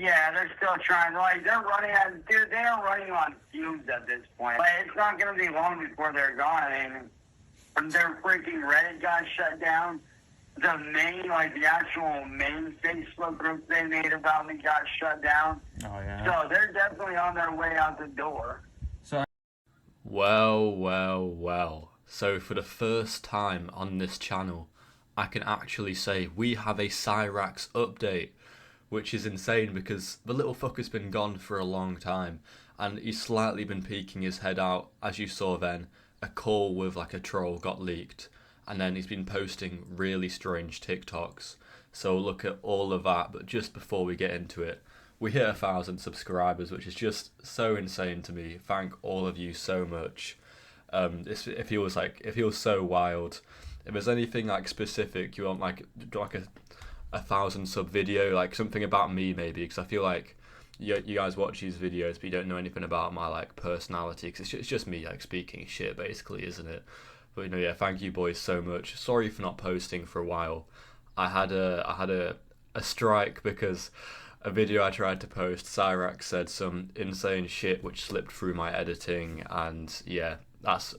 Yeah, they're still trying. Like, they're running on, dude, they are running on fumes at this point. Like, it's not going to be long before they're gone. I mean, their freaking Reddit got shut down. The main, like, the actual main Facebook group they made about me got shut down. Oh, yeah. So they're definitely on their way out the door. Well. So for the first time on this channel, I can actually say we have a Cyraxx update, which is insane because the little fucker's been gone for a long time and he's slightly been peeking his head out. As you saw then, a call with like a troll got leaked, and then he's been posting really strange TikToks. So look at all of that, but just before we get into it, we hit 1,000 subscribers, which is just so insane to me. Thank all of you so much. It feels so wild. If there's anything like specific you want, like a 1,000 sub video, like something about me maybe, because I feel like you guys watch these videos but you don't know anything about my like personality, because it's just me like speaking shit basically, isn't it? But yeah, thank you boys so much. Sorry for not posting for a while. I had a strike because a video I tried to post, Cyraxx said some insane shit which slipped through my editing, and yeah, that's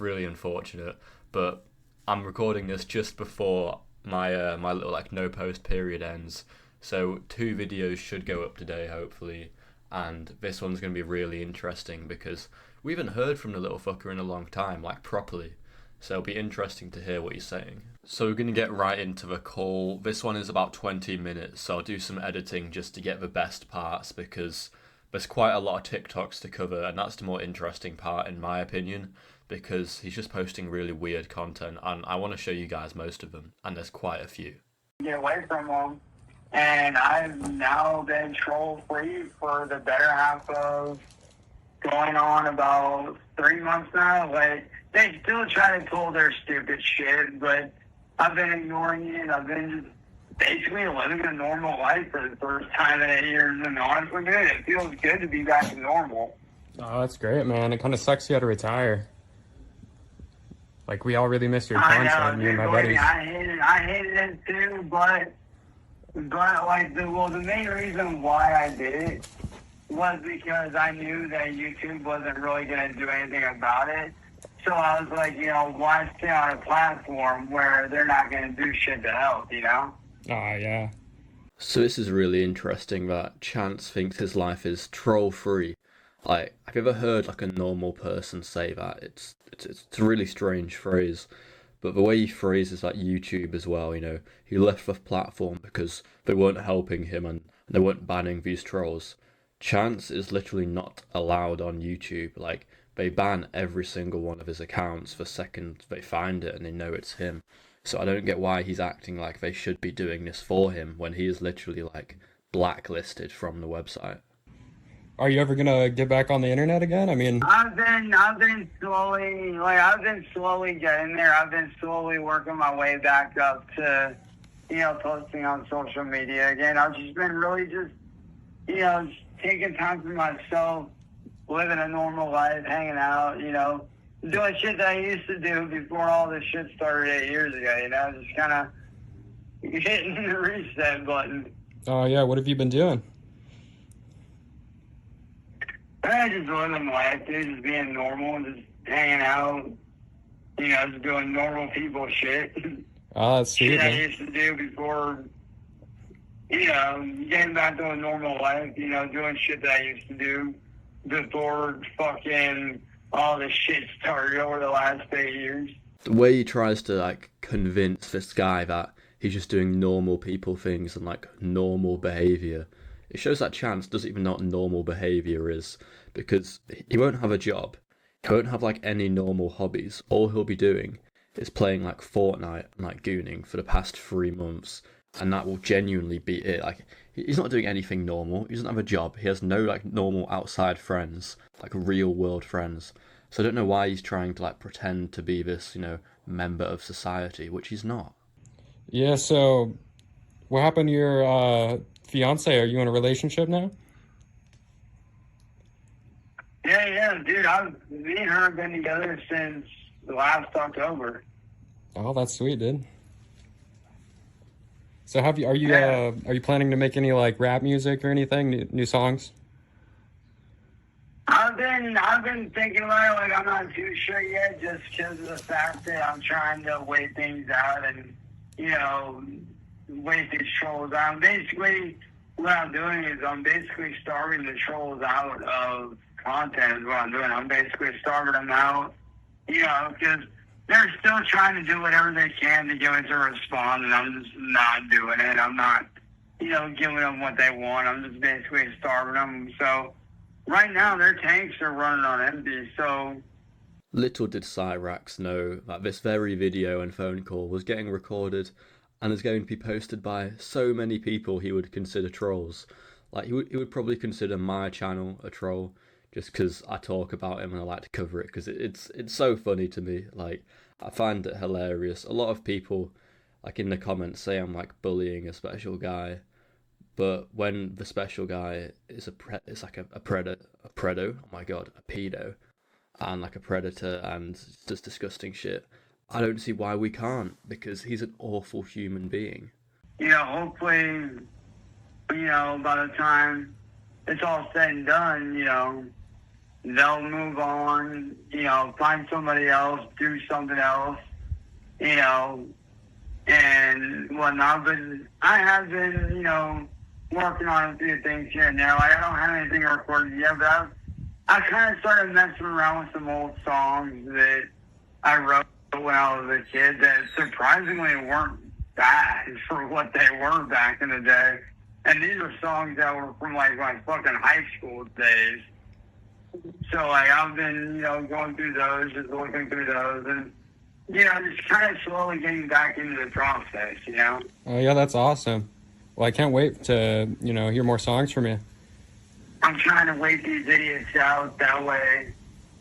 really unfortunate. But I'm recording this just before my my little like no post period ends, so 2 videos should go up today hopefully, and this one's going to be really interesting because we haven't heard from the little fucker in a long time, like properly, so it'll be interesting to hear what he's saying. So we're going to get right into the call. This one is about 20 minutes, so I'll do some editing just to get the best parts because there's quite a lot of TikToks to cover, and that's the more interesting part in my opinion, because he's just posting really weird content and I want to show you guys most of them, and there's quite a few. Get away from them, and I've now been troll free for the better half of going on about 3 months now. Like, they still try to pull their stupid shit, but I've been ignoring it. I've been just basically living a normal life for the first time in 8 years, and honestly, dude, it feels good to be back to normal. Oh, that's great, man. It kind of sucks you had to retire. Like, we all really miss your content, me and my buddies. I hated it too, but like, the main reason why I did it was because I knew that YouTube wasn't really going to do anything about it. So I was like, why stay on a platform where they're not going to do shit to help, Oh, yeah. So this is really interesting that Chance thinks his life is troll-free. Like, have you ever heard like a normal person say that? It's a really strange phrase, but the way he phrases like YouTube as well, he left the platform because they weren't helping him and they weren't banning these trolls. Chance is literally not allowed on YouTube. Like, they ban every single one of his accounts the second they find it and they know it's him. So I don't get why he's acting like they should be doing this for him when he is literally like blacklisted from the website. Are you ever gonna get back on the internet again? I mean, I've been slowly getting there. I've been slowly working my way back up to, posting on social media again. I've just been really just taking time for myself, living a normal life, hanging out, doing shit that I used to do before all this shit started 8 years ago, just kind of hitting the reset button. Oh, yeah, what have you been doing? I just living life, dude, just being normal, just hanging out, just doing normal people shit. Oh, that's sweet, shit man. I used to do before, getting back to a normal life, doing shit that I used to do before fucking all this shit started over the last 8 years. The way he tries to like convince this guy that he's just doing normal people things and like normal behaviour, it shows that Chance doesn't even know what normal behaviour is, because he won't have a job, he won't have like any normal hobbies. All he'll be doing is playing like Fortnite and like gooning for the past 3 months, and that will genuinely be it. Like, he's not doing anything normal, he doesn't have a job, he has no like normal outside friends, like real world friends. So I don't know why he's trying to like pretend to be this, member of society, which he's not. Yeah, so what happened to your fiance? Are you in a relationship now? Yeah, dude, me and her have been together since last October. Oh, that's sweet, dude. So are you planning to make any like rap music or anything, new songs? I've been thinking about it. Like, I'm not too sure yet, just because of the fact that I'm trying to wait things out and, you know, wait these trolls out. Basically, what I'm doing is I'm basically starving the trolls out of content is what I'm doing. I'm basically starving them out, you know, because they're still trying to do whatever they can to get me to respond, and I'm just not doing it. I'm not, you know, giving them what they want. I'm just basically starving them. So right now, their tanks are running on empty, so... Little did Cyraxx know that this very video and phone call was getting recorded and is going to be posted by so many people he would consider trolls. Like, he would probably consider my channel a troll, just because I talk about him and I like to cover it, because it's so funny to me. Like, I find it hilarious. A lot of people, like, in the comments say I'm, like, bullying a special guy, but when the special guy is it's like a predo, oh my god, a pedo, and like a predator and does disgusting shit, I don't see why we can't, because he's an awful human being. You know, hopefully, you know, by the time it's all said and done, you know, they'll move on, you know, find somebody else, do something else, you know, and whatnot. But I have been, you know, working on a few things here and there. Like, I don't have anything recorded yet, but I kind of started messing around with some old songs that I wrote when I was a kid that surprisingly weren't bad for what they were back in the day. And these are songs that were from, like, my fucking high school days. So, like, I've been, you know, going through those, just looking through those, and, you know, just kind of slowly getting back into the process, you know? Oh, yeah, that's awesome. Well, I can't wait to, you know, hear more songs from you. I'm trying to wait these idiots out. That way,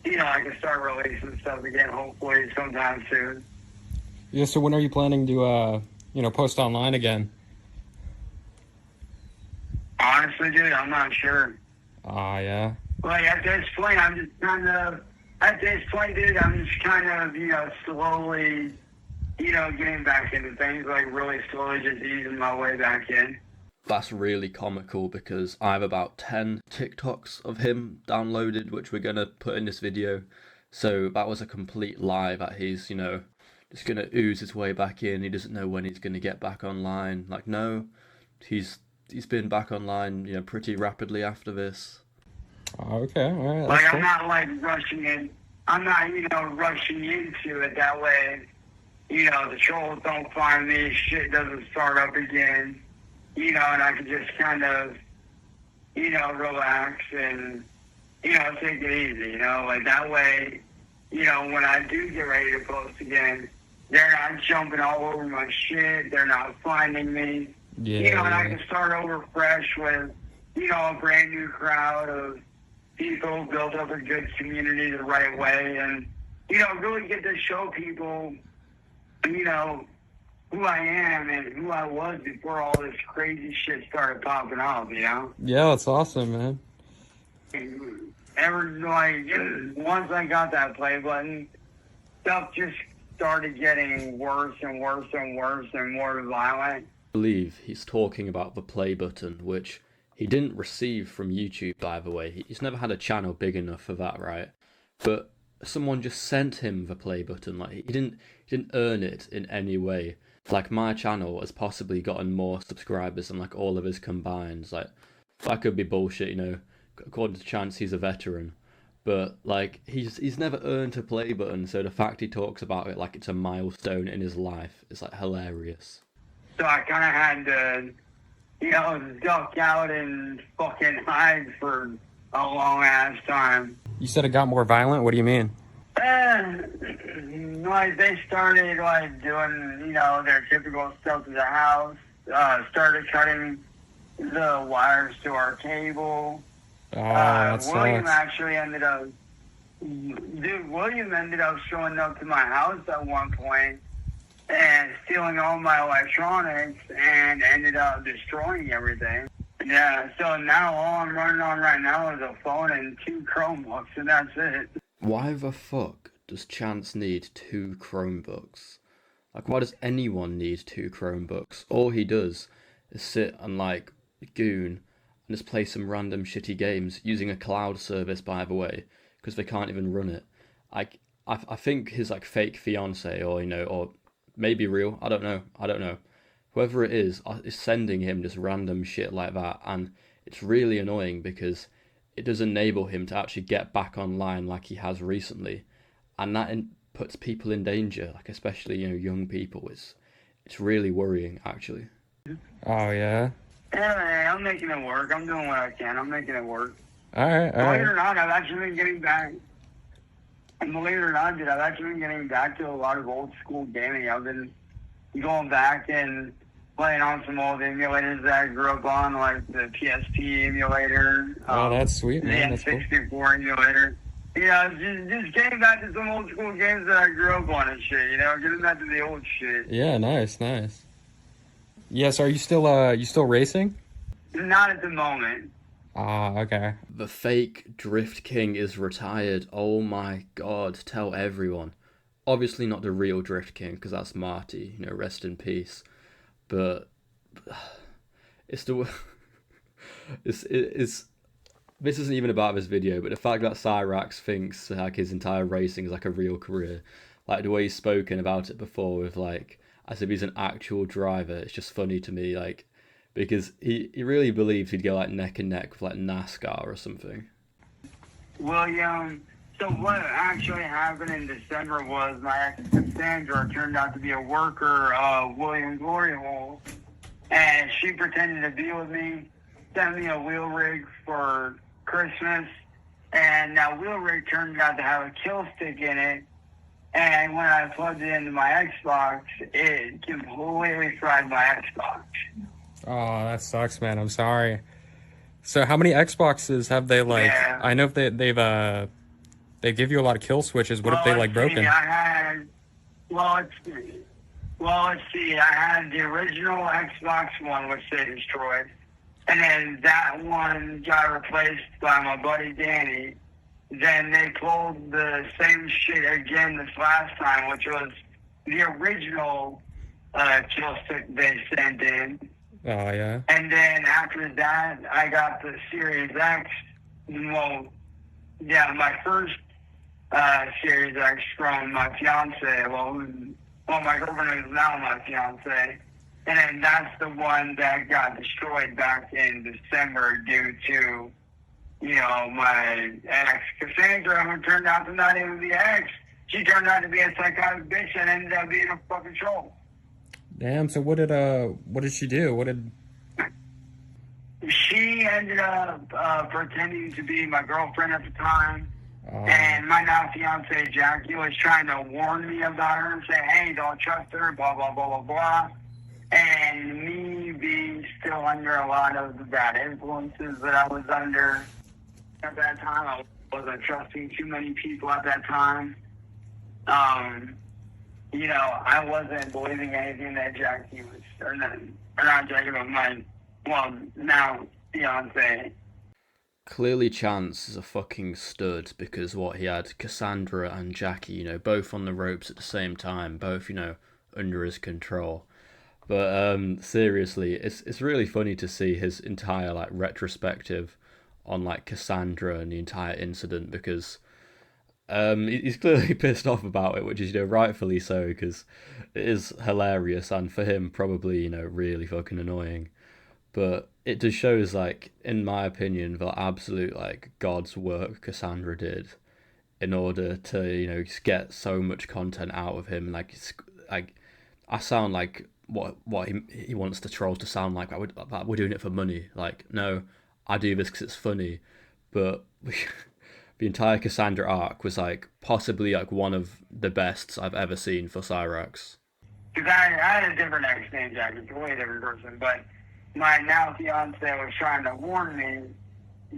you know, I can start releasing stuff again, hopefully sometime soon. Yeah, so when are you planning to, you know, post online again? Honestly, dude, I'm not sure. Yeah. Like, at this point, I'm just kind of, dude, I'm just kind of, you know, slowly, you know, getting back into things, like, really slowly just easing my way back in. That's really comical, because I have about 10 TikToks of him downloaded, which we're going to put in this video. So that was a complete lie that he's, you know, just going to ooze his way back in. He doesn't know when he's going to get back online. Like, no, he's been back online, you know, pretty rapidly after this. Okay, all right. Like, cool. I'm not, like, rushing in. I'm not, you know, rushing into it that way. You know, the trolls don't find me, shit doesn't start up again. You know, and I can just kind of, you know, relax and, you know, take it easy, you know? Like, that way, you know, when I do get ready to post again, they're not jumping all over my shit. They're not finding me. Yeah. You know, and I can start over fresh with, you know, a brand new crowd of people, build up a good community the right way, and, you know, really get to show people, you know, who I am and who I was before all this crazy shit started popping off, you know? Yeah, that's awesome, man. Once I got that play button, stuff just started getting worse and worse and worse and more violent. I believe he's talking about the play button, which he didn't receive from YouTube, by the way. He's never had a channel big enough for that, right? But someone just sent him the play button. Like, he didn't earn it in any way. Like, my channel has possibly gotten more subscribers than, like, all of his combined. Like, that could be bullshit, you know. According to Chance, he's a veteran. But, like, he's never earned a play button, so the fact he talks about it like it's a milestone in his life is, like, hilarious. So I kind of had to, you know, duck out and fucking hide for a long-ass time. You said it got more violent? What do you mean? Like, they started, like, doing, you know, their typical stuff to the house, started cutting the wires to our cable. That William sucks. actually ended up showing up to my house at one point and stealing all my electronics and ended up destroying everything. Yeah, so now all I'm running on right now is a phone and 2 Chromebooks, and that's it. Why the fuck does Chance need 2 Chromebooks? Like, why does anyone need 2 Chromebooks? All he does is sit and, like, goon and just play some random shitty games using a cloud service, by the way, because they can't even run it. I think his, like, fake fiance, or, or maybe real, I don't know. Whoever it is sending him just random shit like that, and it's really annoying because it does enable him to actually get back online like he has recently, and that puts people in danger, like especially young people. It's really worrying, actually. Oh yeah. Anyway, I'm making it work. I'm doing what I can. I'm making it work. All right. Believe it or not, I've actually been getting back. And believe it or not, dude, I've actually been getting back to a lot of old school gaming. I've been going back and playing on some old emulators that I grew up on, like the PSP emulator. Oh, that's sweet, man. The N64 emulator. Just getting back to some old school games that I grew up on and shit. Getting back to the old shit. Yeah, nice. Yes, are you still racing? Not at the moment. Ah, okay. The fake Drift King is retired. Oh my god, tell everyone. Obviously not the real Drift King, because that's Marty, rest in peace. But it's this isn't even about this video, but the fact that Cyraxx thinks like his entire racing is like a real career, like the way he's spoken about it before with like as if he's an actual driver, it's just funny to me, like, because he really believes he'd go like neck and neck with like NASCAR or something. William, so what actually happened in December was my ex Cassandra turned out to be a worker of William Glory Hole, and she pretended to be with me, sent me a wheel rig for Christmas, and that wheel rig turned out to have a kill stick in it, and when I plugged it into my Xbox, it completely fried my Xbox. Oh, that sucks, man. I'm sorry. So how many Xboxes have they like? Yeah. I know if they give you a lot of kill switches. What if they like broken? Let's see. I had the original Xbox One, which they destroyed, and then that one got replaced by my buddy Danny. Then they pulled the same shit again this last time, which was the original kill stick they sent in. Oh yeah. And then after that, I got the Series X. Well, yeah, my first Series X from my fiance. Well, my girlfriend is now my fiance. And then that's the one that got destroyed back in December due to, my ex Cassandra, who turned out to not even be ex. She turned out to be a psychotic bitch and ended up being a fucking troll. Damn. So what did she do? She ended up pretending to be my girlfriend at the time. And my now fiance Jackie was trying to warn me about her and say, hey, don't trust her, blah, blah, blah, blah, blah. And me being still under a lot of the bad influences that I was under at that time. I wasn't trusting too many people at that time. I wasn't believing anything that Jackie was, or not Jackie, but my, now fiance. Clearly Chance is a fucking stud because he had Cassandra and Jackie, both on the ropes at the same time, both, under his control. But seriously, it's really funny to see his entire like retrospective on like Cassandra and the entire incident, because he's clearly pissed off about it, which is rightfully so, because it is hilarious and for him probably really fucking annoying. But it just shows, like, in my opinion, the absolute like God's work Cassandra did in order to get so much content out of him. Like I sound like what he wants the trolls to sound like. We're doing it for money. Like, no, I do this because it's funny. But the entire Cassandra arc was like possibly like one of the best I've ever seen for Cyraxx. Because I had a different ex named Jackie, a completely different person, but my now fiance was trying to warn me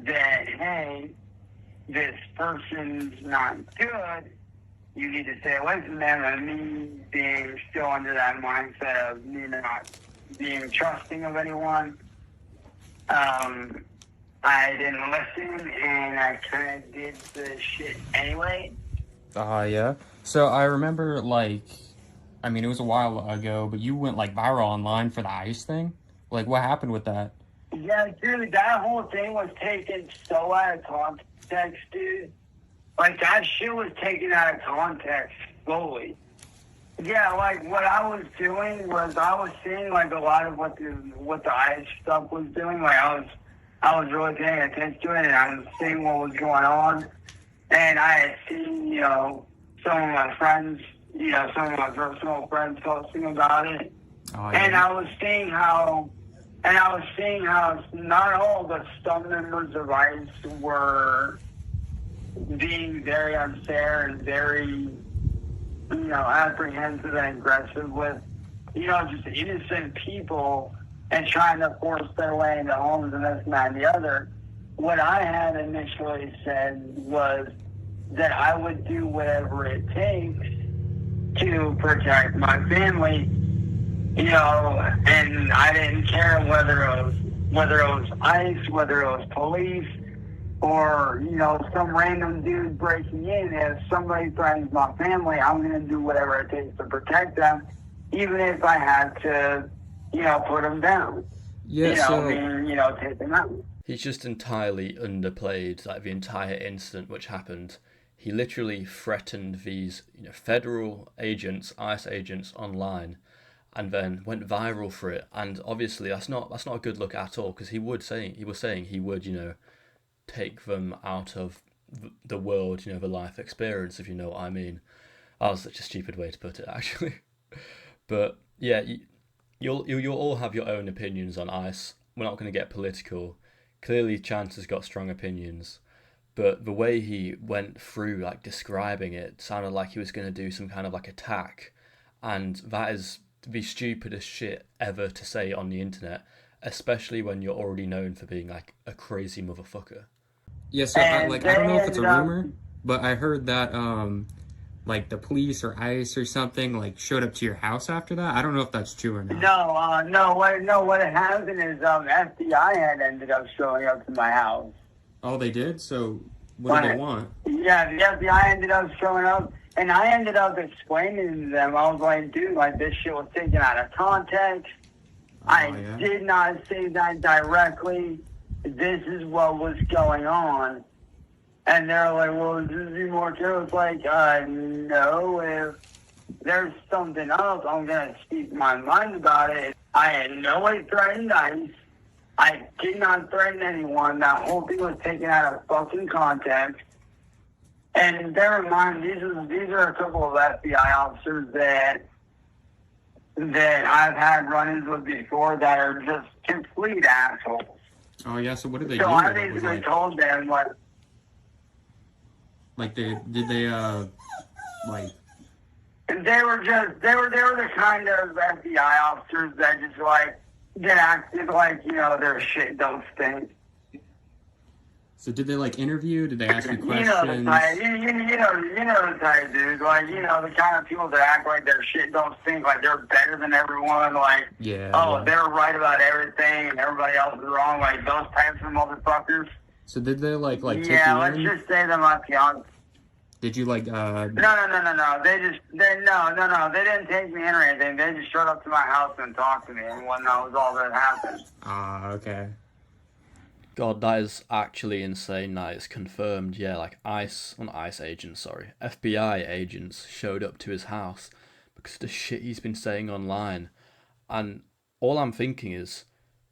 that, hey, this person's not good. You need to stay away from them. And me being still under that mindset of me not being trusting of anyone, I didn't listen, and I kind of did the shit anyway. Yeah. So I remember, like, I mean, it was a while ago, but you went like viral online for the ice thing. Like, what happened with that? Yeah, dude, that whole thing was taken so out of context, dude. Like, that shit was taken out of context fully. Yeah, like, what I was doing was I was seeing, like, a lot of what the ice stuff was doing. Like, I was really paying attention to it, and I was seeing what was going on. And I had seen, some of my friends, some of my personal friends posting about it. Oh, And yeah. I was seeing how not all, but some members of ICE were being very unfair and very, apprehensive and aggressive with, just innocent people and trying to force their way into homes and this and that and the other. What I had initially said was that I would do whatever it takes to protect my family, and I didn't care whether it was ICE, whether it was police, or, some random dude breaking in. If somebody threatens my family, I'm going to do whatever it takes to protect them, even if I had to, put them down. Yeah, Take them out. He's just entirely underplayed like the entire incident which happened. He literally threatened these federal agents, ICE agents online, and then went viral for it. And obviously that's not a good look at all, because he was saying he would take them out of the world, the life experience, if you know what I mean. That was such a stupid way to put it, actually. But yeah, you'll all have your own opinions on ICE. We're not going to get political. Clearly, Chance has got strong opinions, but the way he went through, like, describing it, sounded like he was going to do some kind of, like, attack, and that is the stupidest shit ever to say on the internet, especially when you're already known for being, like, a crazy motherfucker. Yeah, so I don't know if it's a rumor, but I heard that like the police or ICE or something like showed up to your house after that. I don't know if that's true or not. No. What had happened is FBI had ended up showing up to my house. Oh, they did? So what did they want? Yeah, the FBI ended up showing up, and I ended up explaining to them. I was like, dude, like, this shit was taken out of context. I did not say that directly. This is what was going on. And they're like, well, is this be more true? It's like, no, if there's something else, I'm going to speak my mind about it. I had no way threatened ICE. I did not threaten anyone. That whole thing was taken out of fucking context. And bear in mind, these are a couple of FBI officers that I've had run-ins with before that are just complete assholes. Oh, yeah, so what did they do? So I basically told them, like... Like, They were the kind of FBI officers that just, like, get acted like, their shit don't stink. So did they, like, interview? Did they ask you questions? You know the type, dude. Like, the kind of people that act like their shit don't stink, like they're better than everyone, like, yeah. They're right about everything and everybody else is wrong, like those types of motherfuckers. So did they, like take you let's in? just say that my fiance... Did you, like, No. They didn't take me in or anything. They just showed up to my house and talked to me, and that was all that happened. Okay. God, that is actually insane. That is confirmed. Yeah, like FBI agents showed up to his house because of the shit he's been saying online. And all I'm thinking is,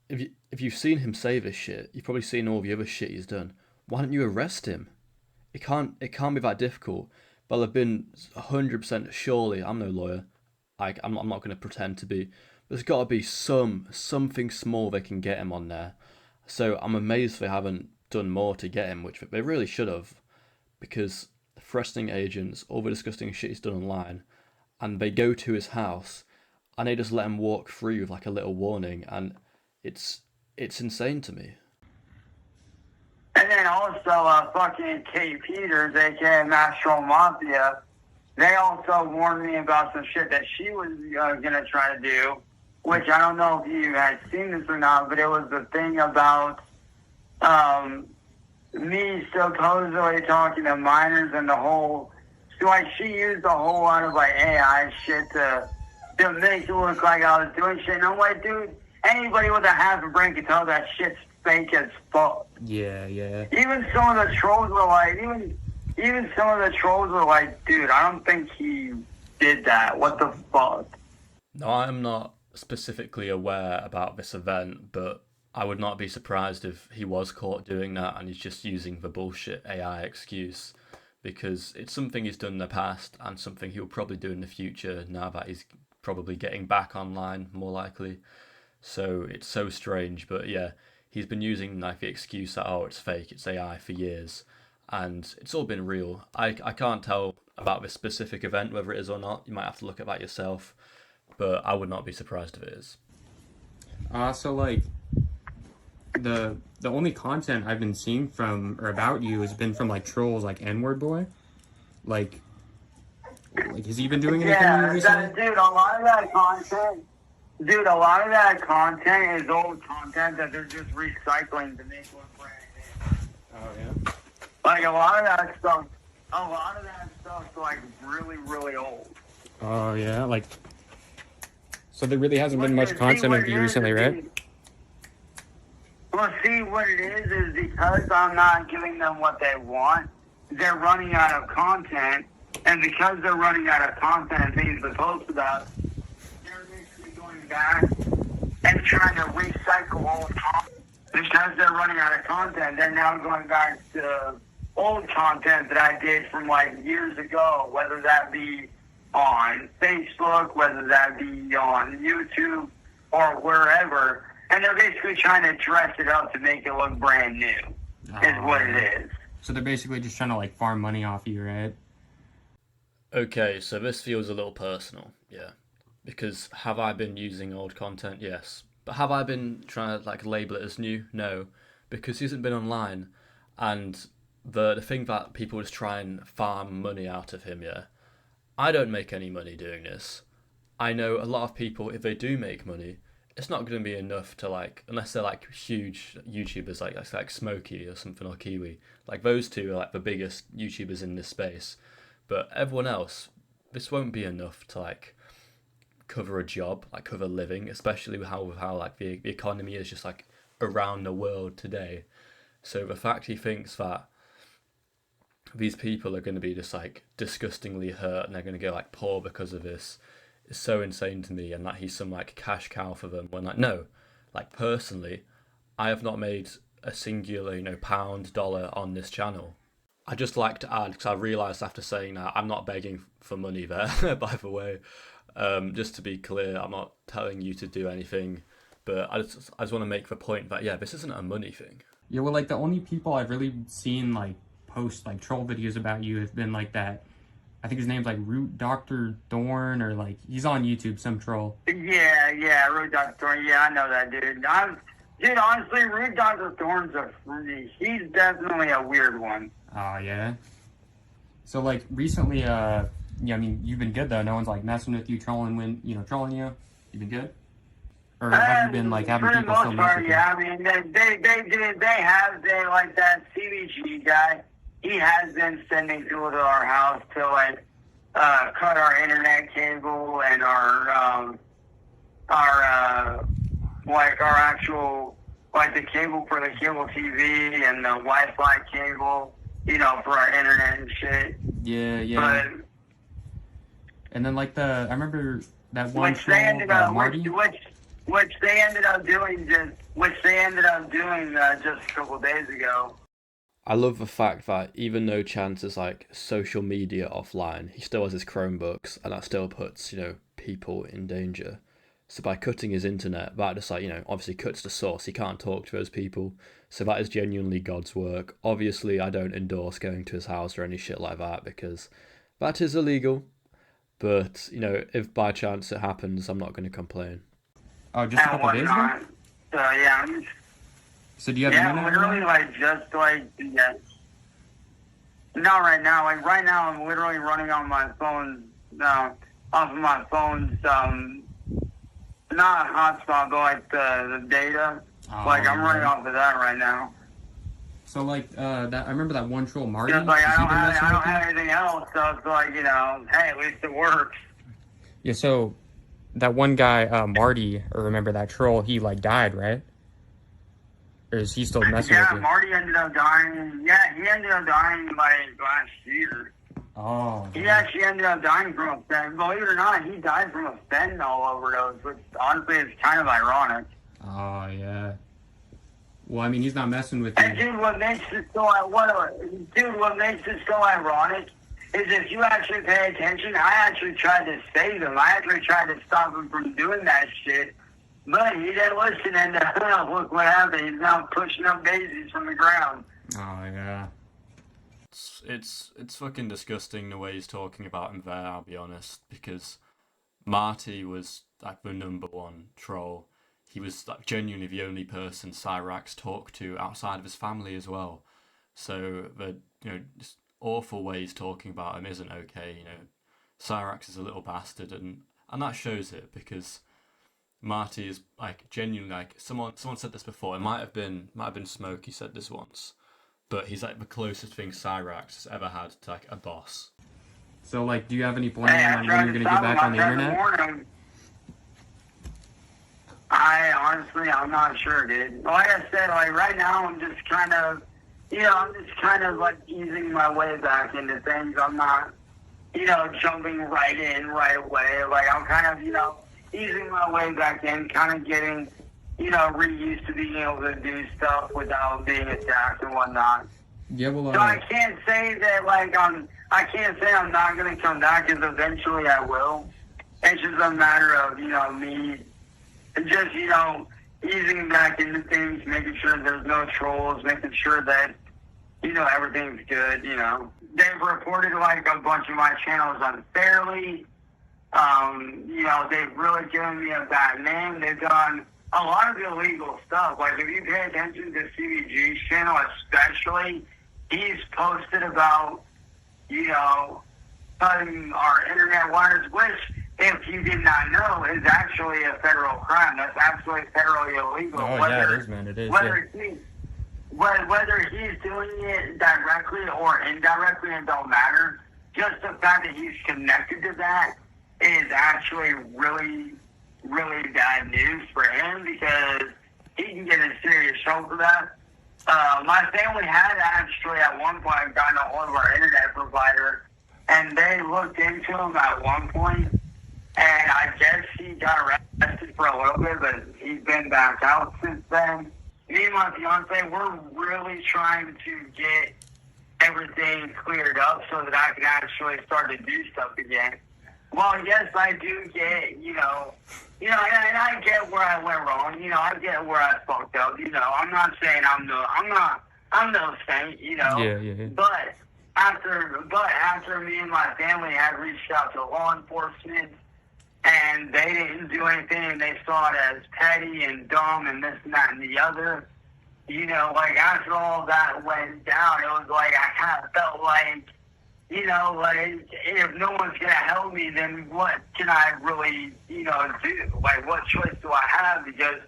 if you've seen him say this shit, you've probably seen all the other shit he's done. Why don't you arrest him? It can't be that difficult. But I've been 100% surely. I'm no lawyer. I'm not going to pretend to be. There's got to be something small they can get him on there. So I'm amazed they haven't done more to get him, which they really should have, because threatening agents, all the disgusting shit he's done online, and they go to his house, and they just let him walk through with like a little warning, and it's insane to me. And then also, fucking Kate Peters, aka Master Mafia, they also warned me about some shit that she was gonna try to do, which I don't know if you had seen this or not, but it was the thing about me supposedly talking to minors and the whole... So, like, she used a whole lot of, like, AI shit to to make it look like I was doing shit. And I'm like, dude, anybody with a half a brain can tell that shit's fake as fuck. Yeah. Even some of the trolls were like, even some of the trolls were like, dude, I don't think he did that. What the fuck? No, I'm not specifically aware about this event, but I would not be surprised if he was caught doing that and he's just using the bullshit AI excuse, because it's something he's done in the past and something he'll probably do in the future now that he's probably getting back online, more likely. So it's so strange, but yeah, he's been using like the excuse that, oh, it's fake, it's AI for years, and it's all been real. I can't tell about this specific event, whether it is or not. You might have to look at that yourself, but I would not be surprised if it is. So like, the only content I've been seeing from or about you has been from like trolls like N-word boy. Like has he been doing anything recently? Dude, a lot of that content is old content that they're just recycling to make one brand new. Oh yeah. Like a lot of that stuff's like really, really old. Oh yeah, like, so there really hasn't been much content of you recently, right? Well, see, what it is because I'm not giving them what they want, they're running out of content, and because they're running out of content and things to post about, they're basically going back and trying to recycle old content. Because they're running out of content, they're now going back to old content that I did from like years ago, whether that be on Facebook, whether that be on YouTube or wherever. And they're basically trying to dress it up to make it look brand new, is what it is. So they're basically just trying to like farm money off you, right? Okay, so this feels a little personal, yeah. Because have I been using old content? Yes. But have I been trying to like label it as new? No. Because he hasn't been online. And the thing that people just try and farm money out of him, yeah. I don't make any money doing this. I know a lot of people, if they do make money, it's not going to be enough to like, unless they're like huge YouTubers like Smokey or something, or Kiwi. Like those two are like the biggest YouTubers in this space. But everyone else, this won't be enough to like cover a job, like cover a living, especially with how like the economy is just like around the world today. So the fact he thinks that these people are going to be just like disgustingly hurt and they're going to go like poor because of this is so insane to me, and that he's some like cash cow for them, when like, no, like personally, I have not made a singular, pound, dollar on this channel. I just like to add, because I realised after saying that, I'm not begging for money there, by the way. Just to be clear, I'm not telling you to do anything, but I just want to make the point that, yeah, this isn't a money thing. Yeah, well, like the only people I've really seen like post like troll videos about you have been like that. I think his name's like Root Dr. Thorn, or like he's on YouTube, some troll. Yeah, Root Dr. Thorn. Yeah, I know that dude. Dude, honestly, Root Dr. Thorn's he's definitely a weird one. Oh yeah. So like recently, yeah, I mean, you've been good though. No one's like messing with you, trolling you. You've been good. Or have you been like having people still mess with you? Yeah, I mean, they like that CBG guy. He has been sending people to our house to like cut our internet cable and our actual like the cable for the cable TV and the Wi-Fi cable, for our internet and shit. Yeah. But, and then like I remember that one which they ended up doing just a couple days ago. I love the fact that even though Chance is like social media offline, he still has his Chromebooks, and that still puts, people in danger. So by cutting his internet, that just like, obviously cuts the source. He can't talk to those people. So that is genuinely God's work. Obviously, I don't endorse going to his house or any shit like that, because that is illegal. But, if by chance it happens, I'm not going to complain. Oh, just a couple days ago? So, yeah. So do you have internet? Literally, not right now. Like, right now, I'm literally running on my phone, off of my phone's, not a hotspot, but like the data. I'm running off of that right now. So like I remember that one troll, Marty. Just like I don't have anything else, so it's like, hey, at least it works. Yeah. So that one guy, Marty, or remember that troll? He like died, right? Or is he still messing with Yeah, you? Marty ended up dying. Yeah, he ended up dying like last year. Oh. He actually ended up dying from a believe it or not, he died from a fentanyl overdose, which honestly is kind of ironic. Oh yeah. Well, I mean, he's not messing with And you. dude, what makes it so ironic is if you actually pay attention, I actually tried to save him. I actually tried to stop him from doing that shit. But he didn't listen, and look what happened. He's now pushing up daisies from the ground. Oh yeah. It's fucking disgusting the way he's talking about him there, I'll be honest, because Marty was like the number one troll. He was like genuinely the only person Cyraxx talked to outside of his family as well. So the just awful way he's talking about him isn't okay. Cyraxx is a little bastard, and that shows it because Marty is like genuinely like someone said this before. It might have been Smokey said this once, but he's like the closest thing Cyraxx has ever had to like a boss. So like, do you have any plan on when you're gonna get back on the internet? I'm not sure, dude. Like I said, like right now, I'm just kind of like easing my way back into things. I'm not, jumping right in right away. Like I'm kind of, easing my way back in, kind of getting, reused to being able to do stuff without being attacked and whatnot. Yeah, well. So I can't say that I can't say I'm not gonna come back, because eventually I will. It's just a matter of me just easing back into things, making sure there's no trolls, making sure that everything's good. They've reported like a bunch of my channels unfairly. They've really given me a bad name. They've done a lot of illegal stuff. Like if you pay attention to CBG's channel, especially, he's posted about cutting our internet wires, which, if you did not know, is actually a federal crime. That's absolutely federally illegal. Oh yeah, it is, man. It is. Whether he's doing it directly or indirectly, it don't matter. Just the fact that he's connected to that is actually really, really bad news for him, because he can get in serious trouble for that. My family had actually at one point gotten a hold of our internet provider, and they looked into him at one point, and I guess he got arrested for a little bit, but he's been back out since then. Me and my fiance, we're really trying to get everything cleared up so that I can actually start to do stuff again. Well, yes, I do get, and I get where I went wrong. I get where I fucked up. I'm not saying I'm no saint. Yeah. But after me and my family had reached out to law enforcement, and they didn't do anything, they saw it as petty and dumb and this and that and the other. Like after all that went down, it was like I kind of felt like, like if no one's gonna help me, then what can I really, do? Like what choice do I have? Because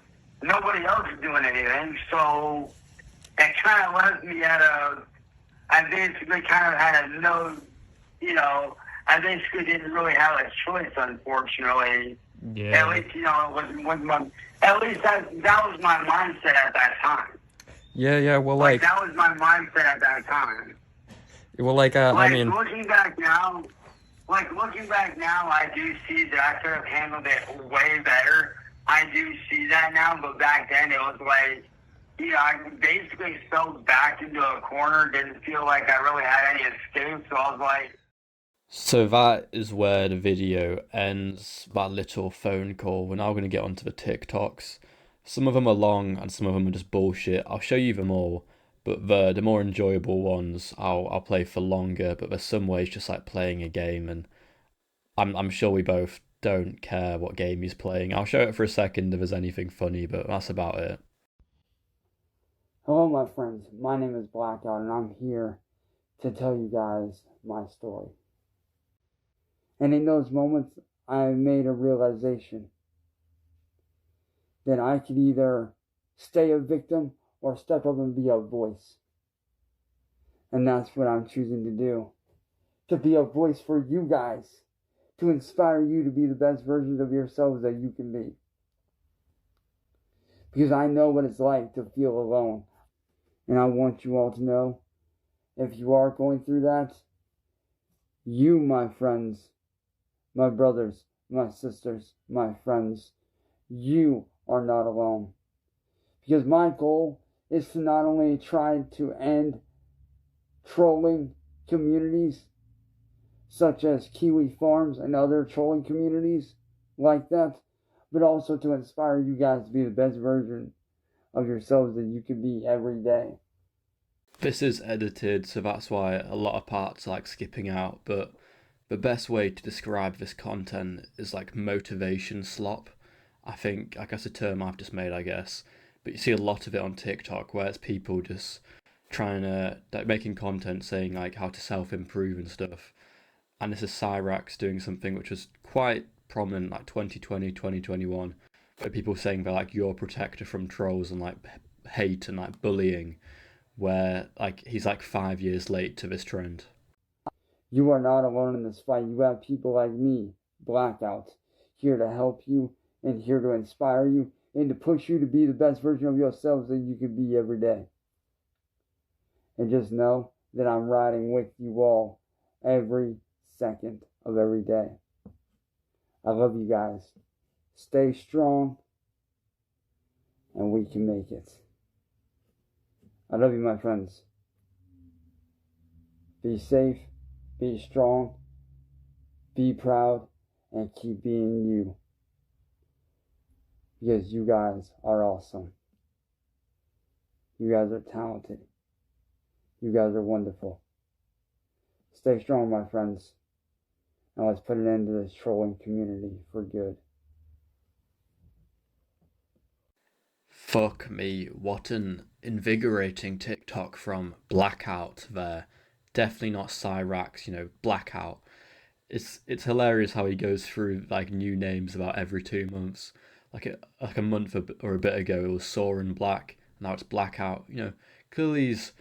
nobody else is doing anything. So it kind of left me I basically kind of had a no, I basically didn't really have a choice, unfortunately. Yeah. At least, at least that was my mindset at that time. Yeah. Well, like that was my mindset at that time. Well, I mean, looking back now, I do see that I could have handled it way better. I do see that now, but back then it was like, I basically fell back into a corner, didn't feel like I really had any escape, so I was like... So that is where the video ends, that little phone call. We're now going to get onto the TikToks. Some of them are long and some of them are just bullshit. I'll show you them all, but the more enjoyable ones I'll play for longer, but there's some ways just like playing a game, and I'm sure we both don't care what game he's playing. I'll show it for a second if there's anything funny, but that's about it. Hello, my friends. My name is Blackout, and I'm here to tell you guys my story. And in those moments, I made a realization that I could either stay a victim or step up and be a voice. And that's what I'm choosing to do. To be a voice for you guys. to inspire you to be the best version of yourselves that you can be. Because I know what it's like to feel alone. And I want you all to know, if you are going through that, you, my friends, my brothers, my sisters, my friends, you are not alone. Because my goal is to not only try to end trolling communities, such as Kiwi Farms and other trolling communities like that, but also to inspire you guys to be the best version of yourselves that you can be every day. This is edited, so that's why a lot of parts are like skipping out, but the best way to describe this content is like motivation slop. I think, like that's a term I've just made, I guess. But you see a lot of it on TikTok where it's people just trying to, like, making content saying like how to self-improve and stuff. And this is Cyraxx doing something which was quite prominent like 2020, 2021, where people saying they're like your protector from trolls and like hate and like bullying, where like he's like 5 years late to this trend. You are not alone in this fight. You have people like me, Blackout, here to help you and here to inspire you and to push you to be the best version of yourselves that you can be every day. And just know that I'm riding with you all every second of every day. I love you guys. Stay strong, and we can make it. I love you, my friends. Be safe, be strong, be proud, and keep being you. Because you guys are awesome. You guys are talented. You guys are wonderful. Stay strong, my friends. Now let's put an end to this trolling community for good. Fuck me, what an invigorating TikTok from Blackout there. Definitely not Cyraxx, you know, Blackout. It's hilarious how he goes through like new names about every 2 months. Like a month or a bit ago it was Soren Black, now it's Blackout. You know, clearly he's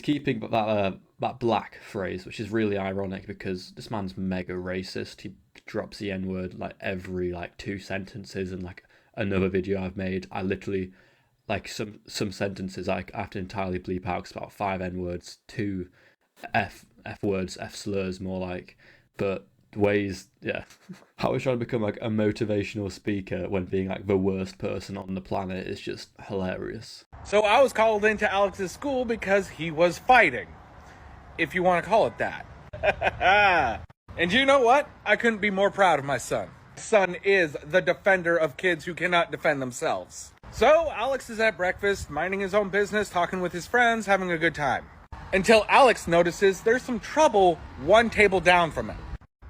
keeping that black phrase, which is really ironic because this man's mega racist. He drops the N-word like every like 2 sentences, and like another video I've made, I literally like some sentences I have to entirely bleep out. It's about 5 N-words, 2 F words, F slurs more like, but the ways, yeah. How he's trying to become like a motivational speaker when being like the worst person on the planet is just hilarious. So I was called into Alex's school because he was fighting, if you want to call it that. And you know what? I couldn't be more proud of my son. My son is the defender of kids who cannot defend themselves. So Alex is at breakfast, minding his own business, talking with his friends, having a good time. Until Alex notices there's some trouble 1 table down from him.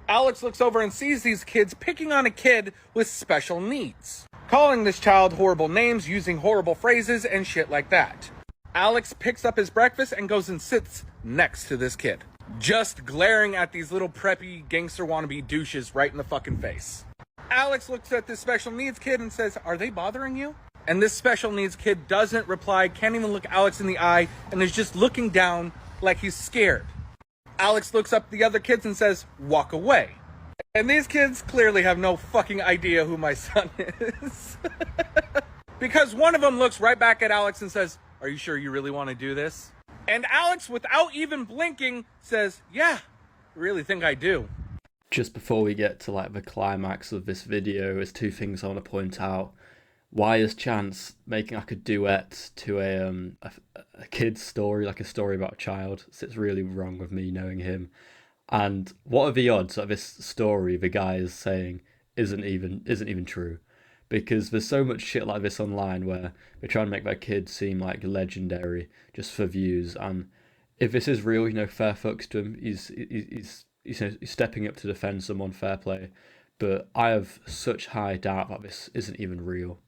Alex looks over and sees these kids picking on a kid with special needs, calling this child horrible names, using horrible phrases and shit like that. Alex picks up his breakfast and goes and sits next to this kid, just glaring at these little preppy gangster wannabe douches right in the fucking face. Alex looks at this special needs kid and says, "Are they bothering you?" And this special needs kid doesn't reply, can't even look Alex in the eye, and is just looking down like he's scared. Alex looks up at the other kids and says, "Walk away." And these kids clearly have no fucking idea who my son is. Because one of them looks right back at Alex and says, "Are you sure you really want to do this?" And Alex, without even blinking, says, "Yeah, I really think I do." Just before we get to like the climax of this video, there's 2 things I want to point out. Why is Chance making like a duet to a kid's story, like a story about a child? It's really wrong with me knowing him. And what are the odds that this story the guy is saying isn't even true? Because there's so much shit like this online where they're trying to make their kid seem like legendary just for views. And if this is real, you know, fair fucks to him. He's stepping up to defend someone, fair play. But I have such high doubt that this isn't even real.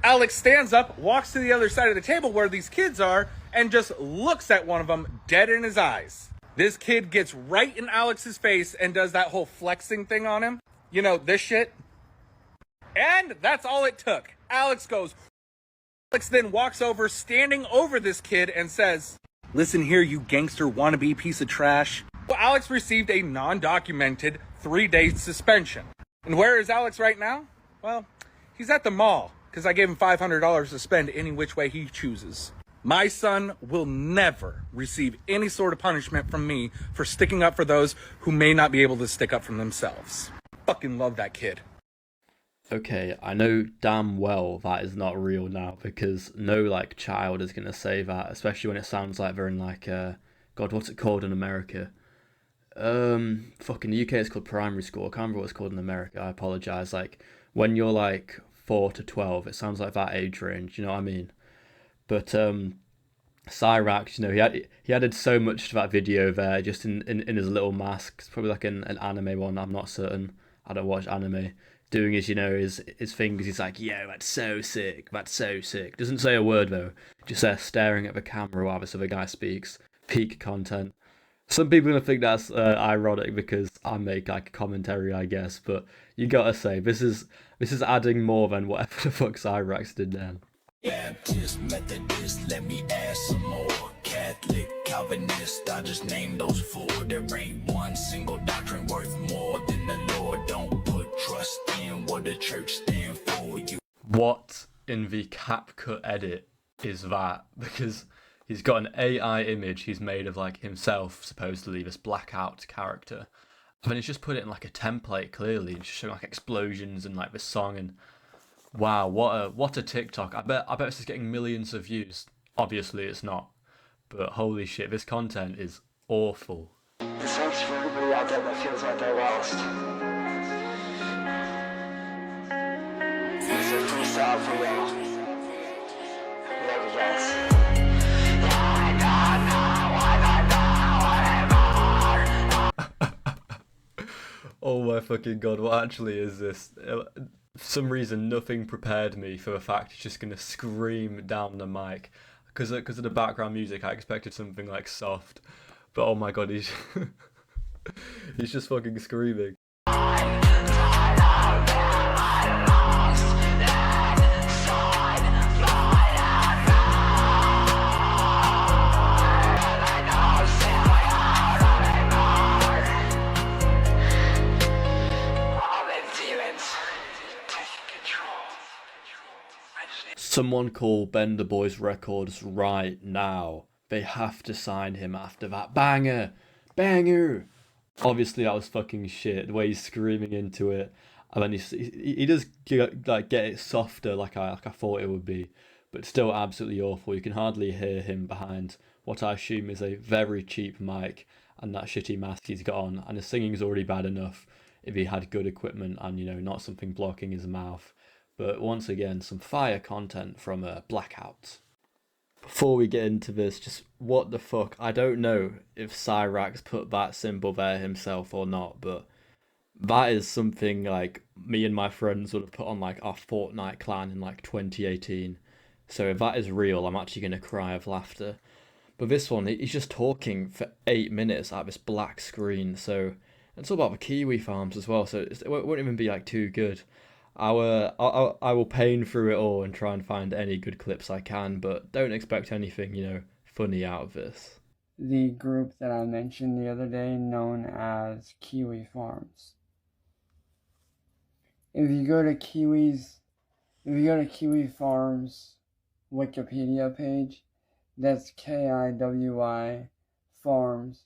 Alex stands up, walks to the other side of the table where these kids are, and just looks at one of them dead in his eyes. This kid gets right in Alex's face and does that whole flexing thing on him. You know, this shit. And that's all it took. Alex goes. Alex then walks over, standing over this kid, and says, "Listen here, you gangster wannabe piece of trash. Well, Alex received a non-documented 3-day suspension. And where is Alex right now? Well, he's at the mall, because I gave him $500 to spend any which way he chooses. My son will never receive any sort of punishment from me for sticking up for those who may not be able to stick up for themselves. Fucking love that kid. Okay, I know damn well that is not real now, because no, like, child is gonna say that, especially when it sounds like they're in, like, God, what's it called in America? Fucking the UK it's called primary school. I can't remember what it's called in America. I apologise. Like, when you're, like, 4 to 12, it sounds like that age range, you know what I mean? But, Cyraxx, you know, he added so much to that video there, just in his little mask. It's probably like an anime one, I'm not certain. I don't watch anime. Doing his, you know, his fingers, he's like, yo, that's so sick, that's so sick. Doesn't say a word though, just there staring at the camera while this other guy speaks. Peak content. Some people are gonna think that's ironic because I make like a commentary, I guess, but you gotta say, this is adding more than whatever the fuck Cyraxx did then. Baptist, Methodist, let me add some more. Catholic, Calvinist, I just named those 4. There ain't one single doctrine worth more than the Lord. Don't put trust in what the church stand for. You. What in the CapCut edit is that? Because he's got an AI image he's made of like himself, supposedly, this blackout character. And then he's just put it in like a template, clearly, and just showing like explosions and like the song and wow, what a TikTok. I bet this is getting millions of views. Obviously it's not. But holy shit, this content is awful. This one's for everybody out there that feels like they're lost. This is a freestyle for y'all. Love you guys. Oh my fucking god, what actually is this? For some reason, nothing prepared me for the fact he's just gonna scream down the mic. Because of the background music, I expected something like soft. But oh my god, he's he's just fucking screaming. Someone call Bender Boys Records right now. They have to sign him after that banger. Banger! Obviously that was fucking shit, the way he's screaming into it. And then he does get it softer like I thought it would be. But still absolutely awful. You can hardly hear him behind what I assume is a very cheap mic and that shitty mask he's got on. And his singing's already bad enough if he had good equipment and, you know, not something blocking his mouth. But once again, some fire content from Blackout. Before we get into this, just what the fuck? I don't know if Cyraxx put that symbol there himself or not, but that is something like me and my friends would have put on like our Fortnite clan in like 2018. So if that is real, I'm actually going to cry of laughter. But this one, he's just talking for 8 minutes at this black screen. So it's all about the Kiwi Farms as well, so it won't even be like too good. I will pain through it all and try and find any good clips I can, but don't expect anything, you know, funny out of this. The group that I mentioned the other day, known as Kiwi Farms. If you go to Kiwi Farms Wikipedia page, that's KIWI Farms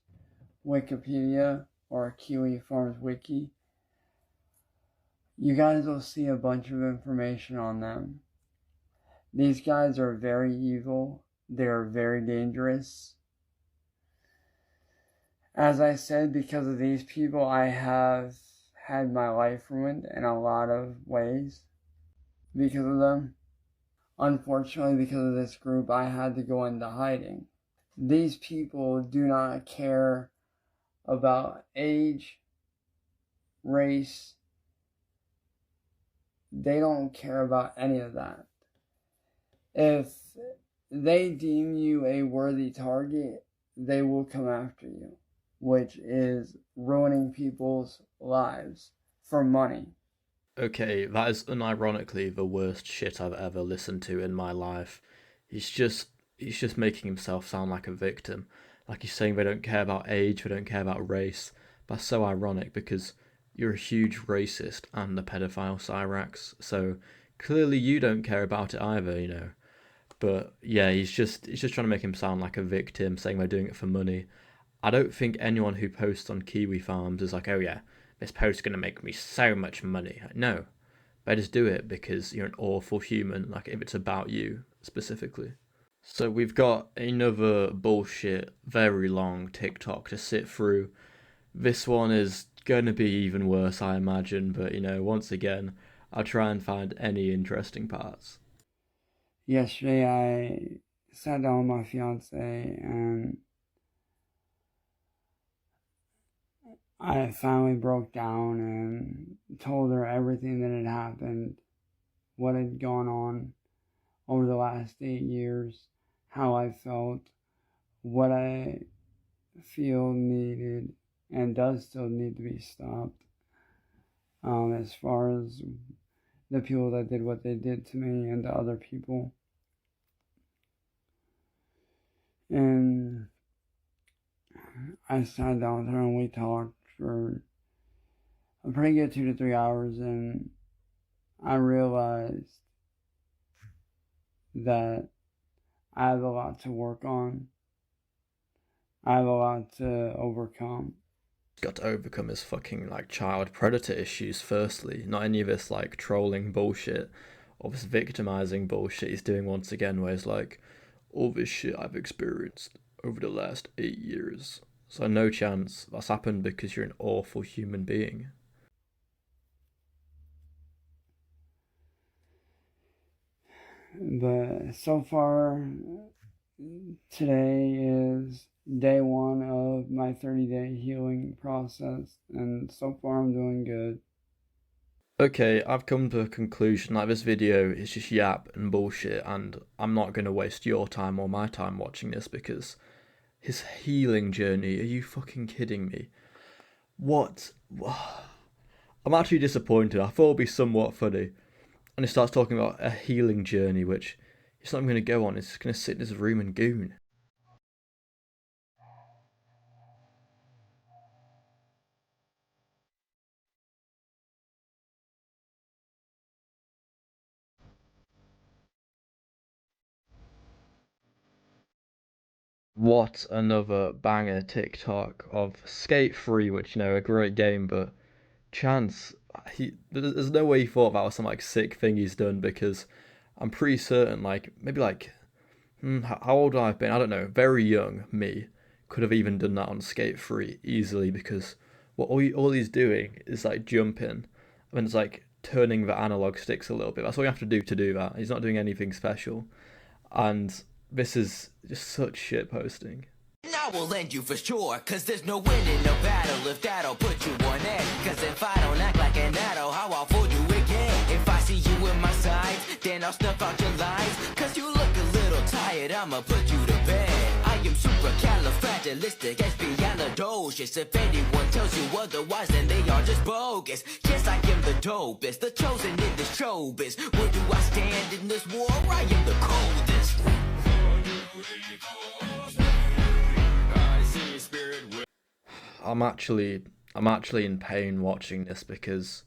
Wikipedia or Kiwi Farms Wiki, you guys will see a bunch of information on them. These guys are very evil. They're very dangerous. As I said, because of these people, I have had my life ruined in a lot of ways because of them. Unfortunately, because of this group, I had to go into hiding. These people do not care about age, race. They don't care about any of that. If they deem you a worthy target, they will come after you, which is ruining people's lives for money. Okay, that is unironically the worst shit I've ever listened to in my life. He's just making himself sound like a victim. Like he's saying they don't care about age, they don't care about race. That's so ironic because you're a huge racist and a pedophile, Cyraxx. So clearly you don't care about it either, you know. But yeah, he's just trying to make him sound like a victim, saying they're doing it for money. I don't think anyone who posts on Kiwi Farms is like, oh yeah, this post's gonna make me so much money. No, they just do it because you're an awful human. Like if it's about you specifically. So we've got another bullshit, very long TikTok to sit through. This one is going to be even worse, I imagine, but you know, once again, I'll try and find any interesting parts. Yesterday I sat down with my fiance and I finally broke down and told her everything that had happened, what had gone on over the last 8 years, how I felt, what I feel needed and does still need to be stopped. As far as the people that did what they did to me and to other people. And I sat down with her and we talked for a pretty good 2 to 3 hours, and I realized that I have a lot to work on. I have a lot to overcome. Got to overcome his fucking like child predator issues firstly, not any of this like trolling bullshit or this victimizing bullshit he's doing once again where he's like, all this shit I've experienced over the last 8 years. So no chance that's happened because you're an awful human being. But so far, today is day 1 of my 30-day healing process, and so far I'm doing good. Okay, I've come to a conclusion that this video is just yap and bullshit, and I'm not going to waste your time or my time watching this because his healing journey, are you fucking kidding me? What? I'm actually disappointed. I thought it'd be somewhat funny. And he starts talking about a healing journey, which he's not even going to go on. He's just going to sit in his room and goon. What another banger TikTok of Skate 3, which, you know, a great game, but Chance, there's no way he thought that was some, like, sick thing he's done, because I'm pretty certain, like, maybe, like, how old I've been, I don't know, very young me could have even done that on Skate 3 easily, because all he's doing is, like, jumping, and it's, like, turning the analog sticks a little bit. That's all you have to do that. He's not doing anything special. And this is just such shit posting. And I will end you for sure, cause there's no winning no battle if that'll put you on edge. Cause if I don't act like an adult, how I'll fool you again. If I see you in my sights, then I'll snuff out your lies. Cause you look a little tired, I'ma put you to bed. I am supercalifragilistic, expialidocious. If anyone tells you otherwise, then they are just bogus. Yes, I am the dopest, the chosen in this showbiz. Where do I stand in this war? I am the coldest. I'm actually in pain watching this, because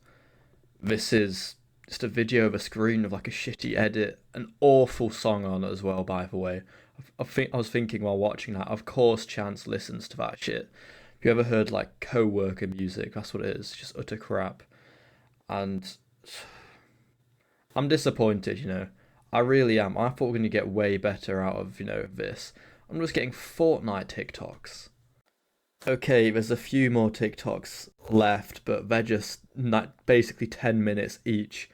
this is just a video of a screen of like a shitty edit, an awful song on it as well, by the way. I was thinking while watching that, of course Chance listens to that shit. Have you ever heard like co-worker music? That's what it is, just utter crap. And I'm disappointed, you know. I really am. I thought we were going to get way better out of, you know, this. I'm just getting Fortnite TikToks. Okay, there's a few more TikToks left, but they're just basically 10 minutes each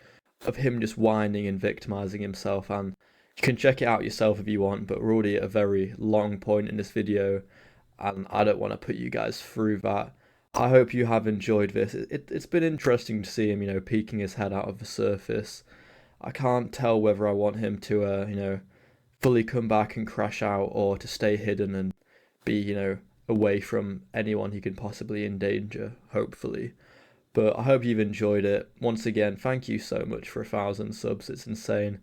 of him just whining and victimizing himself, and you can check it out yourself if you want, but we're already at a very long point in this video, and I don't want to put you guys through that. I hope you have enjoyed this. It's been interesting to see him, you know, peeking his head out of the surface. I can't tell whether I want him to, you know, fully come back and crash out, or to stay hidden and be, you know, away from anyone he can possibly endanger, hopefully. But I hope you've enjoyed it. Once again, thank you so much for 1,000 subs. It's insane.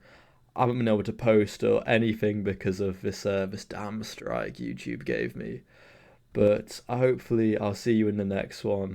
I haven't been able to post or anything because of this damn strike YouTube gave me. But hopefully I'll see you in the next one.